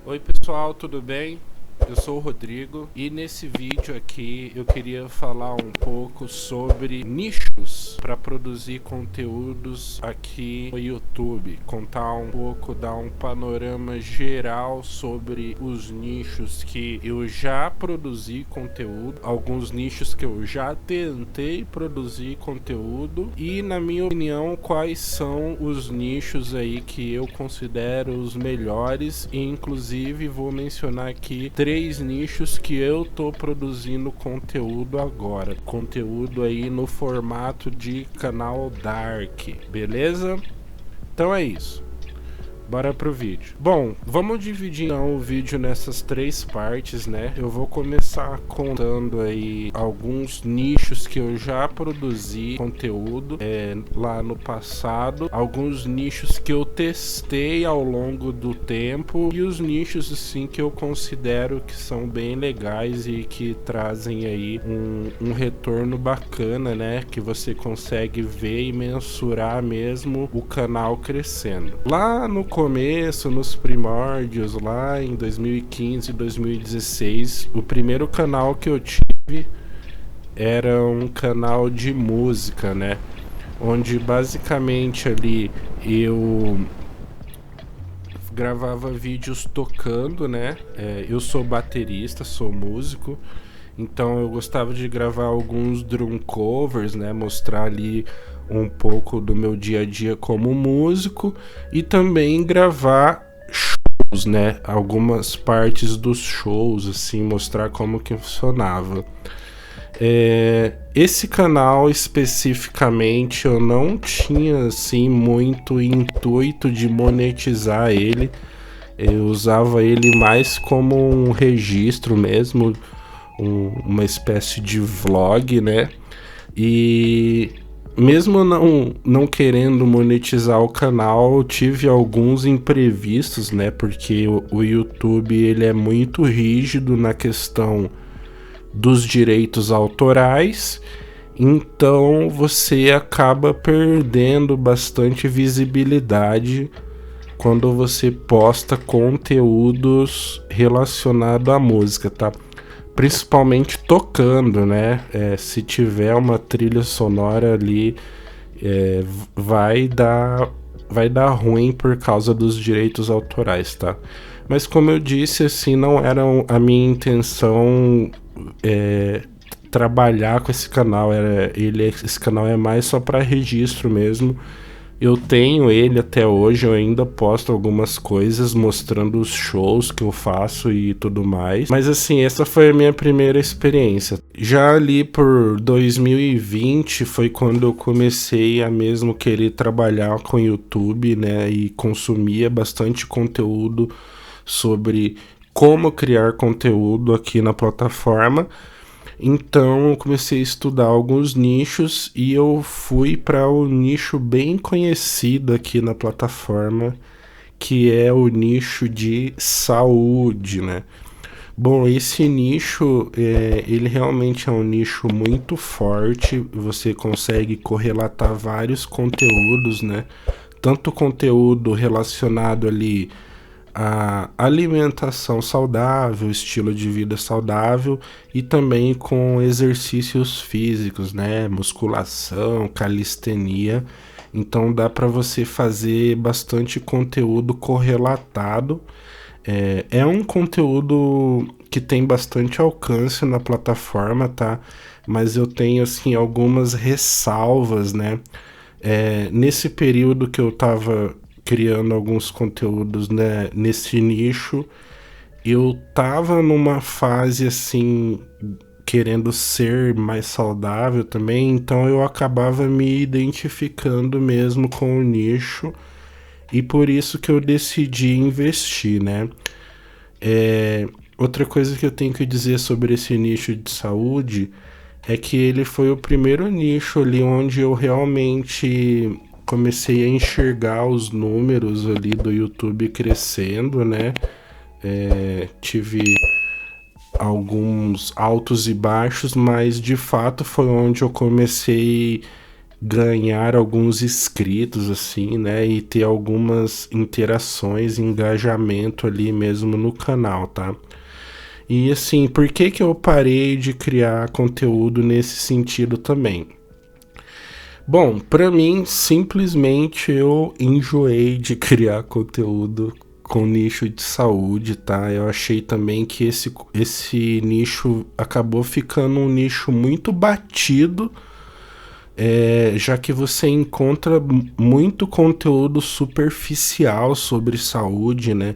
Oi pessoal, tudo bem? Eu sou o Rodrigo e nesse vídeo aqui eu queria falar um pouco sobre nichos para produzir conteúdos aqui no YouTube. Contar um pouco, dar um panorama geral sobre os nichos que eu já produzi conteúdo, alguns nichos que eu já tentei produzir conteúdo e, na minha opinião, quais são os nichos aí que eu considero os melhores e inclusive vou mencionar aqui 3 nichos que eu tô produzindo conteúdo agora. Conteúdo aí no formato de canal Dark, beleza? Então é isso. Bora pro vídeo. Bom, vamos dividir então o vídeo nessas 3 partes, né? Eu vou começar contando aí alguns nichos que eu já produzi conteúdo lá no passado, alguns nichos que eu testei ao longo do tempo e os nichos assim que eu considero que são bem legais e que trazem aí um retorno bacana, né? Que você consegue ver e mensurar mesmo o canal crescendo. Lá no começo, nos primórdios, lá em 2015 e 2016, o primeiro canal que eu tive era um canal de música, né? Onde basicamente ali eu gravava vídeos tocando, né? Eu sou baterista, sou músico, então eu gostava de gravar alguns drum covers, né? Mostrar ali um pouco do meu dia a dia como músico e também gravar shows, né? Algumas partes dos shows, assim, mostrar como que funcionava. Esse canal especificamente eu não tinha assim muito intuito de monetizar ele. Eu usava ele mais como um registro mesmo, uma espécie de vlog, né? E mesmo não querendo monetizar o canal, tive alguns imprevistos, né? Porque o YouTube ele é muito rígido na questão dos direitos autorais, então você acaba perdendo bastante visibilidade quando você posta conteúdos relacionados à música, tá? Principalmente tocando, né? Se tiver uma trilha sonora ali, vai dar ruim por causa dos direitos autorais, tá? Mas como eu disse, assim, não era a minha intenção trabalhar com esse canal. Esse canal é mais só para registro mesmo. Eu tenho ele até hoje, eu ainda posto algumas coisas mostrando os shows que eu faço e tudo mais. Mas assim, essa foi a minha primeira experiência. Já ali por 2020 foi quando eu comecei a mesmo querer trabalhar com YouTube, né? E consumia bastante conteúdo sobre como criar conteúdo aqui na plataforma. Então eu comecei a estudar alguns nichos e eu fui para um nicho bem conhecido aqui na plataforma, que é o nicho de saúde, né? Bom, esse nicho, ele realmente é um nicho muito forte, você consegue correlatar vários conteúdos, né? Tanto conteúdo relacionado ali a alimentação saudável, estilo de vida saudável e também com exercícios físicos, né? Musculação, calistenia. Então dá para você fazer bastante conteúdo correlatado. É um conteúdo que tem bastante alcance na plataforma, tá? Mas eu tenho assim algumas ressalvas, né? Nesse período que eu tava criando alguns conteúdos, né, nesse nicho, eu tava numa fase assim querendo ser mais saudável também, então eu acabava me identificando mesmo com o nicho e por isso que eu decidi investir, né? Outra coisa que eu tenho que dizer sobre esse nicho de saúde é que ele foi o primeiro nicho ali onde eu realmente comecei a enxergar os números ali do YouTube crescendo, né? Tive alguns altos e baixos, mas de fato foi onde eu comecei ganhar alguns inscritos, assim, né? E ter algumas interações, engajamento ali mesmo no canal, tá? E assim, por que que eu parei de criar conteúdo nesse sentido também? Bom, pra mim, simplesmente eu enjoei de criar conteúdo com nicho de saúde, tá? Eu achei também que esse nicho acabou ficando um nicho muito batido, já que você encontra muito conteúdo superficial sobre saúde, né?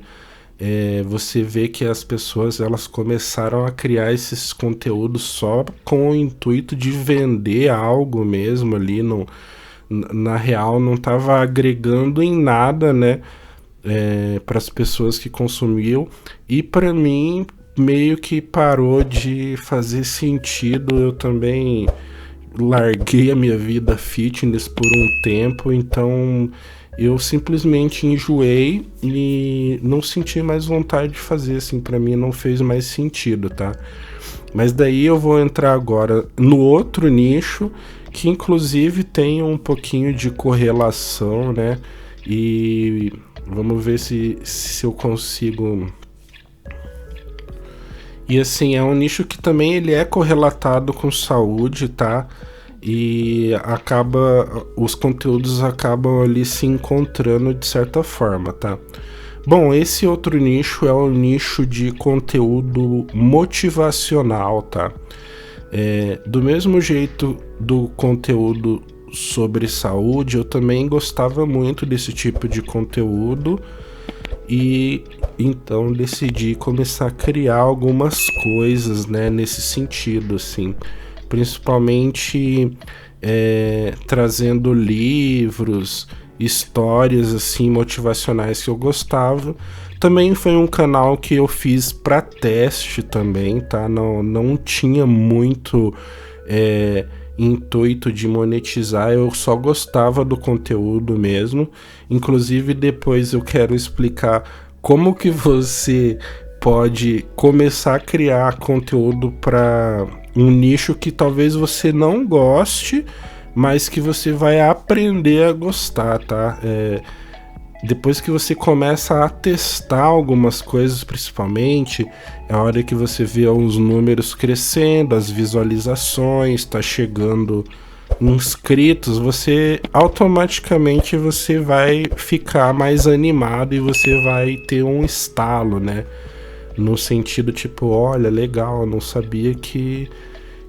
Você vê que as pessoas elas começaram a criar esses conteúdos só com o intuito de vender algo mesmo ali, não, na real não estava agregando em nada, né, para as pessoas que consumiam, e para mim meio que parou de fazer sentido. Eu também larguei a minha vida fitness por um tempo, então eu simplesmente enjoei e não senti mais vontade de fazer, assim, pra mim não fez mais sentido, tá? Mas daí eu vou entrar agora no outro nicho, que inclusive tem um pouquinho de correlação, né? E vamos ver se eu consigo. E assim, é um nicho que também ele é correlatado com saúde, tá? E os conteúdos acabam ali se encontrando de certa forma, tá? Bom, esse outro nicho é o nicho de conteúdo motivacional, tá? Do mesmo jeito do conteúdo sobre saúde, eu também gostava muito desse tipo de conteúdo, e então decidi começar a criar algumas coisas, né, nesse sentido, assim, principalmente trazendo livros, histórias assim motivacionais que eu gostava. Também foi um canal que eu fiz para teste também, tá? Não tinha muito intuito de monetizar, eu só gostava do conteúdo mesmo. Inclusive depois eu quero explicar como que você pode começar a criar conteúdo para um nicho que talvez você não goste, mas que você vai aprender a gostar, tá? Depois que você começa a testar algumas coisas, principalmente, é a hora que você vê os números crescendo, as visualizações, tá chegando inscritos, você automaticamente você vai ficar mais animado e você vai ter um estalo, né? No sentido tipo, olha, legal, eu não sabia que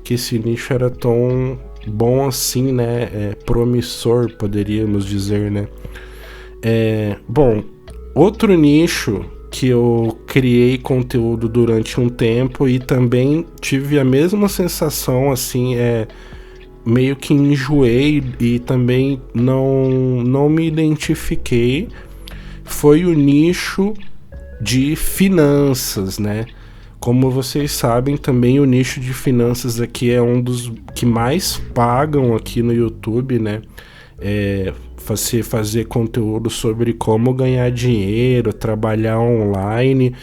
esse nicho era tão bom assim, né? Promissor, poderíamos dizer, né? Bom, outro nicho que eu criei conteúdo durante um tempo e também tive a mesma sensação, assim, meio que enjoei e também não me identifiquei, foi o nicho de finanças, né? Como vocês sabem, também o nicho de finanças aqui é um dos que mais pagam aqui no YouTube, né? Fazer conteúdo sobre como ganhar dinheiro, trabalhar online.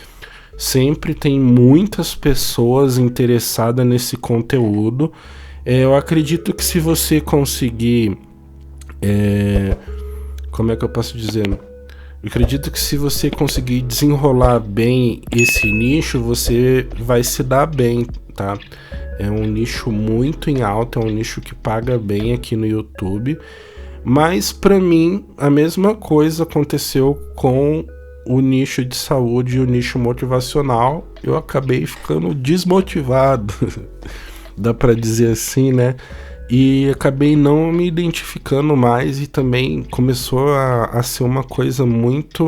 Sempre tem muitas pessoas interessadas nesse conteúdo. Eu acredito que se você conseguir... como é que eu posso dizer? Eu acredito que se você conseguir desenrolar bem esse nicho, você vai se dar bem, tá? É um nicho muito em alta, é um nicho que paga bem aqui no YouTube. Mas para mim, a mesma coisa aconteceu com o nicho de saúde e o nicho motivacional. Eu acabei ficando desmotivado, dá para dizer assim, né? E acabei não me identificando mais, e também começou a ser uma coisa muito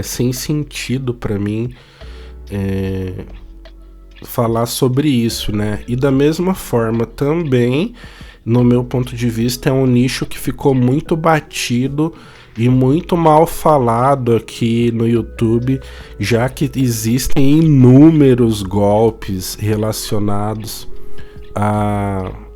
sem sentido para mim falar sobre isso, né? E da mesma forma também, no meu ponto de vista, é um nicho que ficou muito batido e muito mal falado aqui no YouTube, já que existem inúmeros golpes relacionados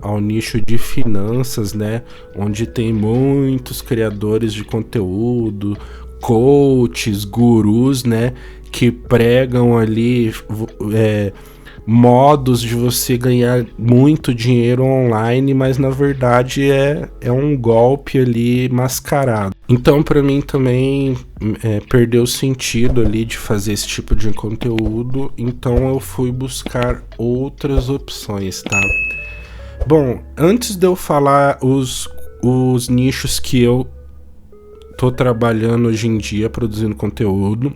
ao nicho de finanças, né? Onde tem muitos criadores de conteúdo, coaches, gurus, né? Que pregam ali modos de você ganhar muito dinheiro online, mas na verdade é um golpe ali mascarado. Então, para mim também perdeu o sentido ali de fazer esse tipo de conteúdo, então eu fui buscar outras opções, tá? Bom, antes de eu falar os nichos que eu tô trabalhando hoje em dia produzindo conteúdo,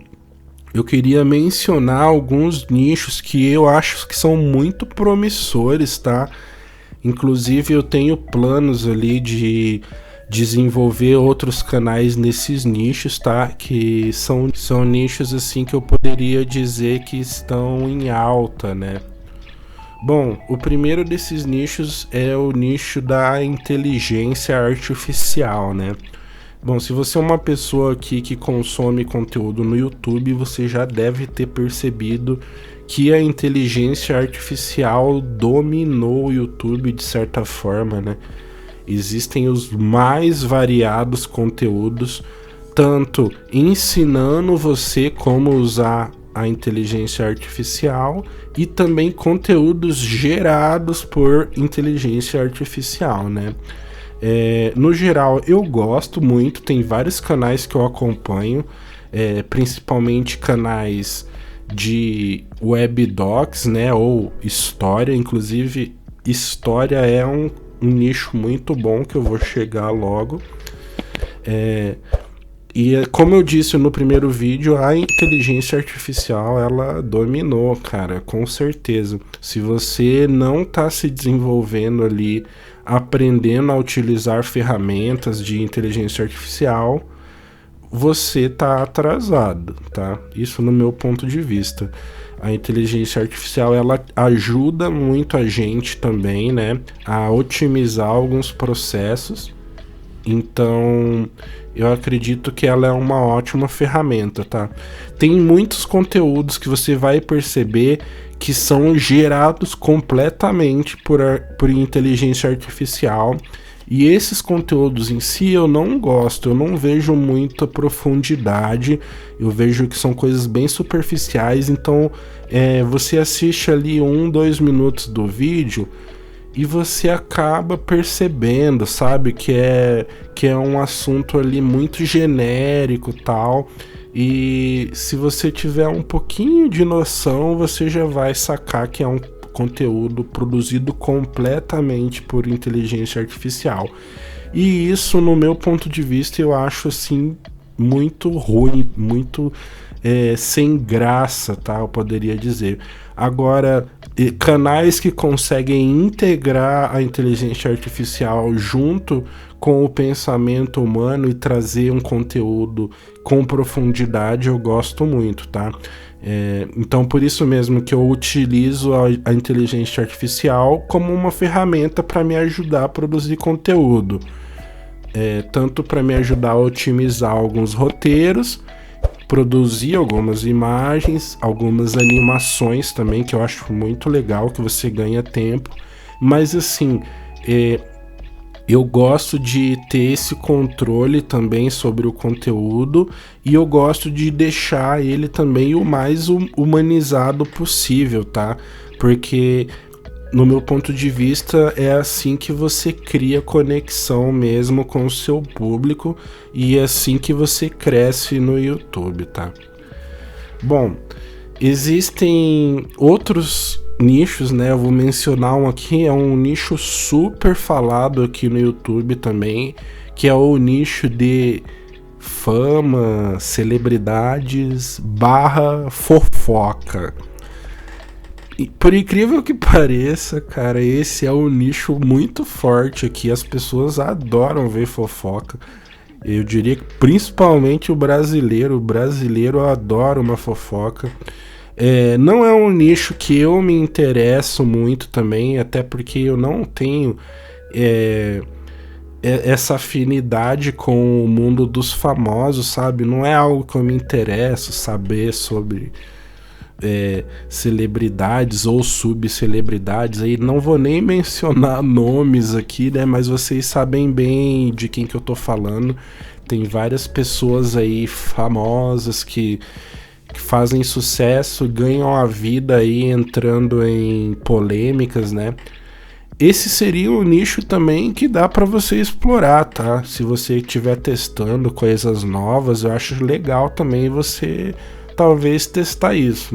eu queria mencionar alguns nichos que eu acho que são muito promissores, tá? Inclusive eu tenho planos ali de desenvolver outros canais nesses nichos, tá? Que são nichos assim que eu poderia dizer que estão em alta, né? Bom, o primeiro desses nichos é o nicho da inteligência artificial, né? Bom, se você é uma pessoa aqui que consome conteúdo no YouTube, você já deve ter percebido que a inteligência artificial dominou o YouTube de certa forma, né? Existem os mais variados conteúdos, tanto ensinando você como usar a inteligência artificial e também conteúdos gerados por inteligência artificial, né? No geral, eu gosto muito, tem vários canais que eu acompanho, principalmente canais de webdocs, né, ou história. Inclusive, história é um nicho muito bom que eu vou chegar logo. E como eu disse no primeiro vídeo, a inteligência artificial, ela dominou, cara, com certeza. Se você não tá se desenvolvendo ali, aprendendo a utilizar ferramentas de inteligência artificial, você tá atrasado, tá? Isso no meu ponto de vista. A inteligência artificial, ela ajuda muito a gente também, né, a otimizar alguns processos. Então, eu acredito que ela é uma ótima ferramenta, tá? Tem muitos conteúdos que você vai perceber que são gerados completamente por inteligência artificial. E esses conteúdos em si eu não gosto, eu não vejo muita profundidade, eu vejo que são coisas bem superficiais. Então, você assiste ali 1-2 minutos do vídeo e você acaba percebendo, sabe, que é um assunto ali muito genérico e tal. E se você tiver um pouquinho de noção, você já vai sacar que é um conteúdo produzido completamente por inteligência artificial. E isso, no meu ponto de vista, eu acho assim muito ruim, muito sem graça, tá? Eu poderia dizer. Agora, canais que conseguem integrar a inteligência artificial junto com o pensamento humano e trazer um conteúdo com profundidade, eu gosto muito, tá? Então, por isso mesmo que eu utilizo a inteligência artificial como uma ferramenta para me ajudar a produzir conteúdo. Tanto para me ajudar a otimizar alguns roteiros, produzir algumas imagens, algumas animações também, que eu acho muito legal, que você ganha tempo. Mas assim, eu gosto de ter esse controle também sobre o conteúdo, e eu gosto de deixar ele também o mais humanizado possível, tá? Porque, no meu ponto de vista, é assim que você cria conexão mesmo com o seu público, e é assim que você cresce no YouTube, tá? Bom, existem outros nichos, né? Eu vou mencionar um aqui, é um nicho super falado aqui no YouTube também, que é o nicho de fama, celebridades / fofoca. E, por incrível que pareça, cara, esse é um nicho muito forte aqui. As pessoas adoram ver fofoca. Eu diria que principalmente o brasileiro adora uma fofoca. Não é um nicho que eu me interesso muito também, até porque eu não tenho essa afinidade com o mundo dos famosos, sabe? Não é algo que eu me interesso saber sobre celebridades ou subcelebridades. Aí não vou nem mencionar nomes aqui, né? Mas vocês sabem bem de quem que eu tô falando. Tem várias pessoas aí famosas que que fazem sucesso, ganham a vida aí entrando em polêmicas, né? Esse seria um nicho também que dá para você explorar, tá? Se você estiver testando coisas novas, eu acho legal também você talvez testar isso.